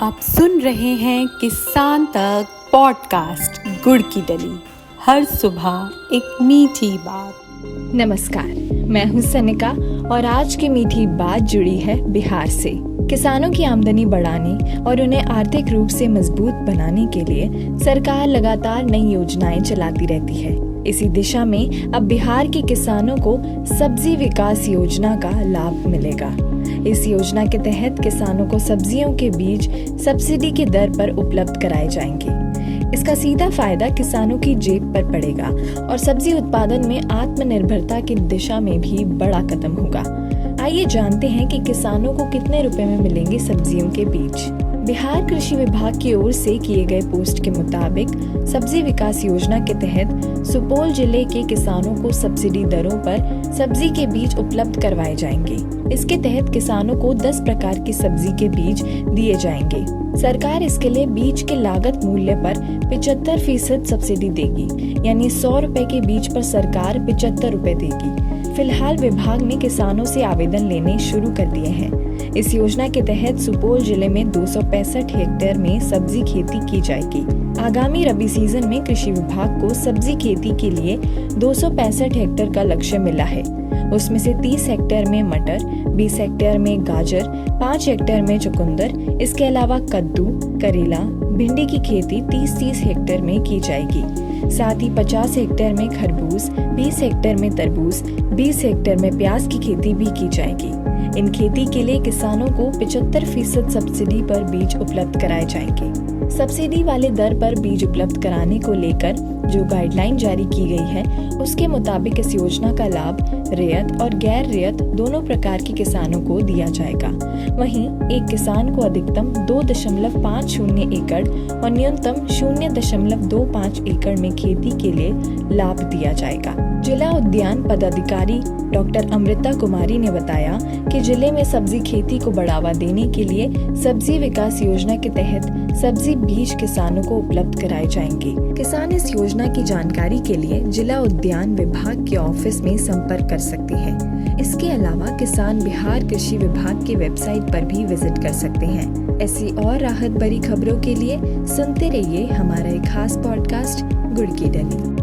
आप सुन रहे हैं किसान तक पॉडकास्ट गुड़ की डली। हर सुबह एक मीठी बात। नमस्कार, मैं हूं सनिका और आज की मीठी बात जुड़ी है बिहार से। किसानों की आमदनी बढ़ाने और उन्हें आर्थिक रूप से मजबूत बनाने के लिए सरकार लगातार नई योजनाएं चलाती रहती है। इसी दिशा में अब बिहार के किसानों को सब्जी विकास योजना का लाभ मिलेगा। इस योजना के तहत किसानों को सब्जियों के बीज सब्सिडी की दर पर उपलब्ध कराए जाएंगे। इसका सीधा फायदा किसानों की जेब पर पड़ेगा और सब्जी उत्पादन में आत्मनिर्भरता की दिशा में भी बड़ा कदम होगा। आइए जानते हैं कि किसानों को कितने रुपए में मिलेंगे सब्जियों के बीज। बिहार कृषि विभाग की ओर से किए गए पोस्ट के मुताबिक सब्जी विकास योजना के तहत सुपौल जिले के किसानों को सब्सिडी दरों पर सब्जी के बीज उपलब्ध करवाए जाएंगे। इसके तहत किसानों को 10 प्रकार की सब्जी के बीज दिए जाएंगे। सरकार इसके लिए बीज के लागत मूल्य पर 75% सब्सिडी देगी, यानी 100 रुपए के बीज पर सरकार 75 रुपए देगी। फिलहाल विभाग ने किसानों से आवेदन लेने शुरू कर दिए हैं। इस योजना के तहत सुपौल जिले में 265 हेक्टेयर में सब्जी खेती की जाएगी। आगामी रबी सीजन में कृषि विभाग को सब्जी खेती के लिए 265 हेक्टेयर का लक्ष्य मिला है। उसमें से 30 हेक्टेयर में मटर, 20 हेक्टेयर में गाजर, 5 हेक्टेयर में चुकंदर, इसके अलावा कद्दू, करेला, भिंडी की खेती 30-30 हेक्टेयर में की जाएगी। साथ ही 50 हेक्टेयर में खरबूज, 20 हेक्टेयर में तरबूज, 20 हेक्टेयर में प्याज की खेती भी की जाएगी। इन खेती के लिए किसानों को 75% सब्सिडी पर बीज उपलब्ध कराए जाएंगे। सब्सिडी वाले दर पर बीज उपलब्ध कराने को लेकर जो गाइडलाइन जारी की गई है, उसके मुताबिक इस योजना का लाभ रियायत और गैर रियायत दोनों प्रकार के किसानों को दिया जाएगा। वहीं एक किसान को अधिकतम 2.50 एकड़ और न्यूनतम 0.25 एकड़ में खेती के लिए लाभ दिया जाएगा। जिला उद्यान पदाधिकारी डॉक्टर अमृता कुमारी ने बताया कि जिले में सब्जी खेती को बढ़ावा देने के लिए सब्जी विकास योजना के तहत सब्जी बीज किसानों को उपलब्ध कराए जाएंगे। किसान इस योजना की जानकारी के लिए जिला उद्यान विभाग के ऑफिस में संपर्क कर सकते हैं। इसके अलावा किसान बिहार कृषि विभाग की वेबसाइट पर भी विजिट कर सकते हैं। ऐसी और राहत भरी खबरों के लिए सुनते रहिए हमारा एक खास पॉडकास्ट गुड़ की डली।